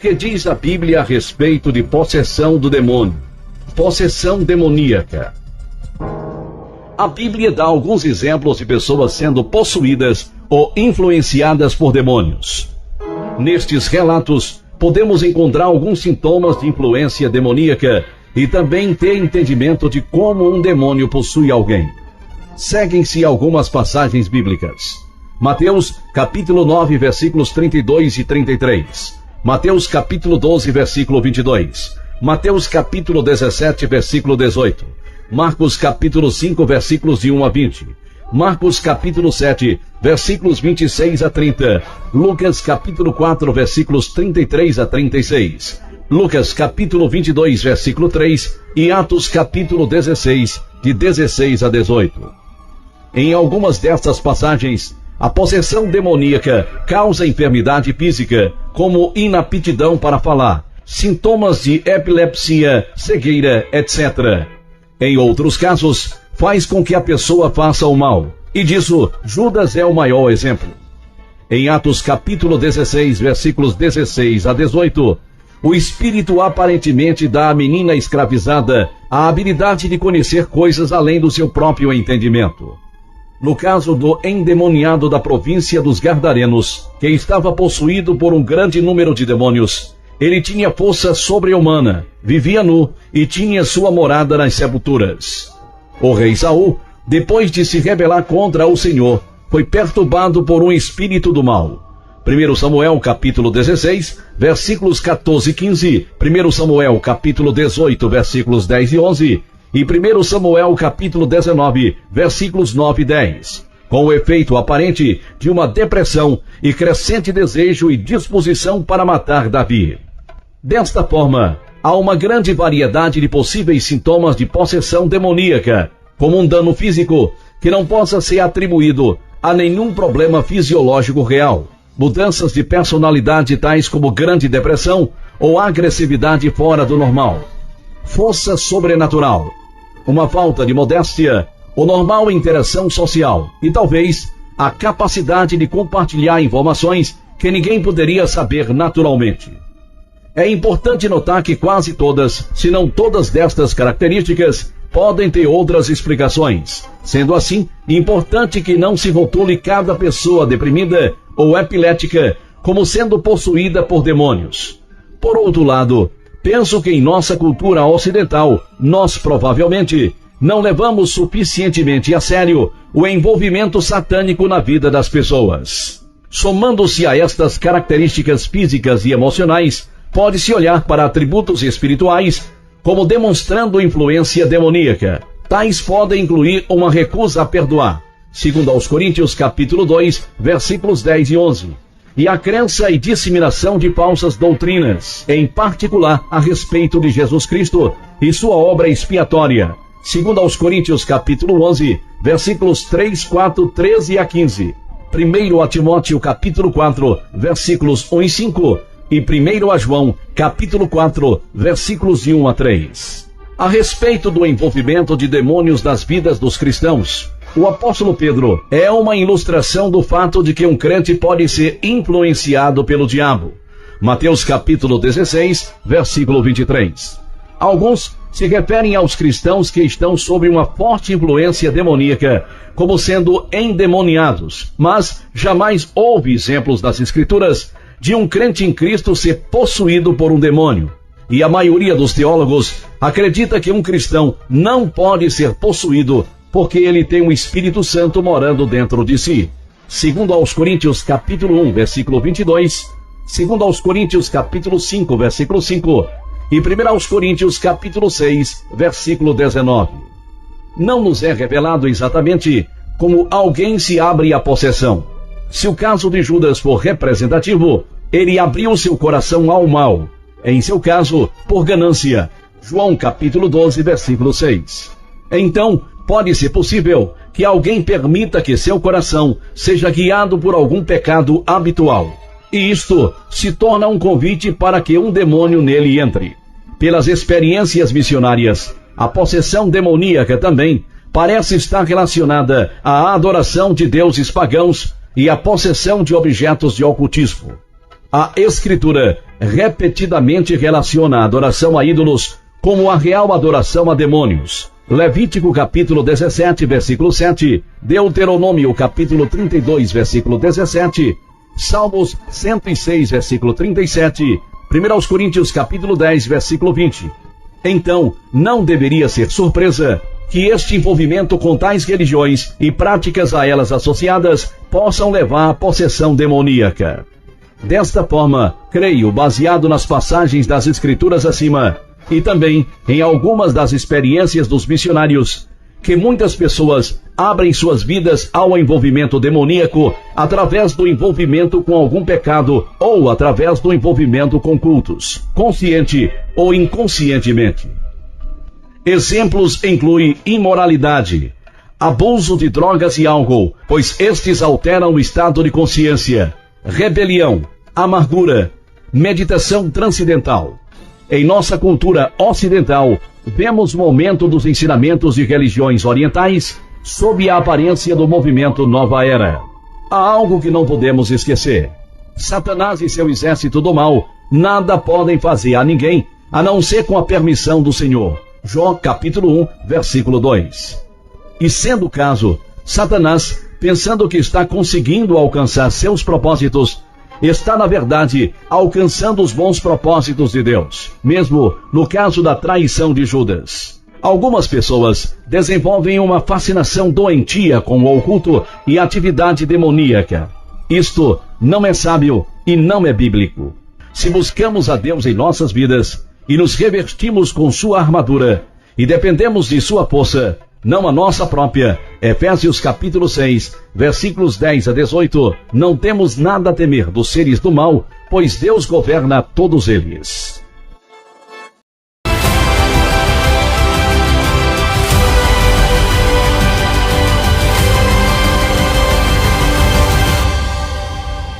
que diz a Bíblia a respeito de possessão do demônio? Possessão demoníaca. A Bíblia dá alguns exemplos de pessoas sendo possuídas ou influenciadas por demônios. Nestes relatos, podemos encontrar alguns sintomas de influência demoníaca e também ter entendimento de como um demônio possui alguém. Seguem-se algumas passagens bíblicas. Mateus, capítulo 9, versículos 32 e 33. Mateus, capítulo 12, versículo 22. Mateus, capítulo 17, versículo 18. Marcos, capítulo 5, versículos de 1 a 20. Marcos, capítulo 7, versículos 26 a 30. Lucas, capítulo 4, versículos 33 a 36. Lucas, capítulo 22, versículo 3. E Atos, capítulo 16, de 16 a 18. Em algumas destas passagens, a possessão demoníaca causa enfermidade física, como inaptidão para falar, sintomas de epilepsia, cegueira, etc. Em outros casos, faz com que a pessoa faça o mal. E disso, Judas é o maior exemplo. Em Atos capítulo 16, versículos 16 a 18, o espírito aparentemente dá à menina escravizada a habilidade de conhecer coisas além do seu próprio entendimento. No caso do endemoniado da província dos Gadarenos, que estava possuído por um grande número de demônios, ele tinha força sobre-humana, vivia nu e tinha sua morada nas sepulturas. O rei Saul, depois de se rebelar contra o Senhor, foi perturbado por um espírito do mal. 1 Samuel capítulo 16, versículos 14 e 15, 1 Samuel capítulo 18, versículos 10 e 11, e 1 Samuel capítulo 19, versículos 9 e 10, com o efeito aparente de uma depressão e crescente desejo e disposição para matar Davi. Desta forma, há uma grande variedade de possíveis sintomas de possessão demoníaca, como um dano físico que não possa ser atribuído a nenhum problema fisiológico real, mudanças de personalidade tais como grande depressão ou agressividade fora do normal, força sobrenatural, uma falta de modéstia, ou normal interação social e talvez a capacidade de compartilhar informações que ninguém poderia saber naturalmente. É importante notar que quase todas, se não todas destas características, podem ter outras explicações. Sendo assim, importante que não se rotule cada pessoa deprimida ou epilética como sendo possuída por demônios. Por outro lado, penso que em nossa cultura ocidental, nós provavelmente não levamos suficientemente a sério o envolvimento satânico na vida das pessoas. Somando-se a estas características físicas e emocionais, pode-se olhar para atributos espirituais como demonstrando influência demoníaca. Tais podem incluir uma recusa a perdoar, segundo aos Coríntios capítulo 2, versículos 10 e 11, e a crença e disseminação de falsas doutrinas, em particular a respeito de Jesus Cristo e sua obra expiatória, segundo aos Coríntios capítulo 11, versículos 3, 4, 13 a 15, 1 a Timóteo capítulo 4, versículos 1 e 5, e 1 a João, capítulo 4, versículos de 1 a 3. A respeito do envolvimento de demônios nas vidas dos cristãos, o apóstolo Pedro é uma ilustração do fato de que um crente pode ser influenciado pelo diabo. Mateus capítulo 16, versículo 23. Alguns se referem aos cristãos que estão sob uma forte influência demoníaca, como sendo endemoniados, mas jamais houve exemplos das Escrituras de um crente em Cristo ser possuído por um demônio. E a maioria dos teólogos acredita que um cristão não pode ser possuído porque ele tem um Espírito Santo morando dentro de si. Segundo aos Coríntios capítulo 1, versículo 22, segundo aos Coríntios capítulo 5, versículo 5, e 1 aos Coríntios capítulo 6, versículo 19. Não nos é revelado exatamente como alguém se abre à possessão. Se o caso de Judas for representativo, ele abriu seu coração ao mal. Em seu caso, por ganância. João capítulo 12, versículo 6. Então, pode ser possível que alguém permita que seu coração seja guiado por algum pecado habitual. E isto se torna um convite para que um demônio nele entre. Pelas experiências missionárias, a possessão demoníaca também parece estar relacionada à adoração de deuses pagãos e à possessão de objetos de ocultismo. A Escritura repetidamente relaciona a adoração a ídolos como a real adoração a demônios. Levítico capítulo 17, versículo 7, Deuteronômio capítulo 32, versículo 17, Salmos 106, versículo 37, 1 Coríntios capítulo 10, versículo 20. Então, não deveria ser surpresa que este envolvimento com tais religiões e práticas a elas associadas possam levar à possessão demoníaca. Desta forma, creio, baseado nas passagens das Escrituras acima, e também em algumas das experiências dos missionários, que muitas pessoas abrem suas vidas ao envolvimento demoníaco através do envolvimento com algum pecado ou através do envolvimento com cultos, consciente ou inconscientemente. Exemplos incluem imoralidade, abuso de drogas e álcool, pois estes alteram o estado de consciência, rebelião, amargura, meditação transcendental. Em nossa cultura ocidental, vemos o aumento dos ensinamentos de religiões orientais sob a aparência do movimento Nova Era. Há algo que não podemos esquecer. Satanás e seu exército do mal nada podem fazer a ninguém, a não ser com a permissão do Senhor. Jó capítulo 1, versículo 2. E sendo o caso, Satanás, pensando que está conseguindo alcançar seus propósitos, está, na verdade, alcançando os bons propósitos de Deus, mesmo no caso da traição de Judas. Algumas pessoas desenvolvem uma fascinação doentia com o oculto e atividade demoníaca. Isto não é sábio e não é bíblico. Se buscamos a Deus em nossas vidas e nos revestimos com sua armadura e dependemos de sua força, não a nossa própria, Efésios capítulo 6, versículos 10 a 18, não temos nada a temer dos seres do mal, pois Deus governa todos eles.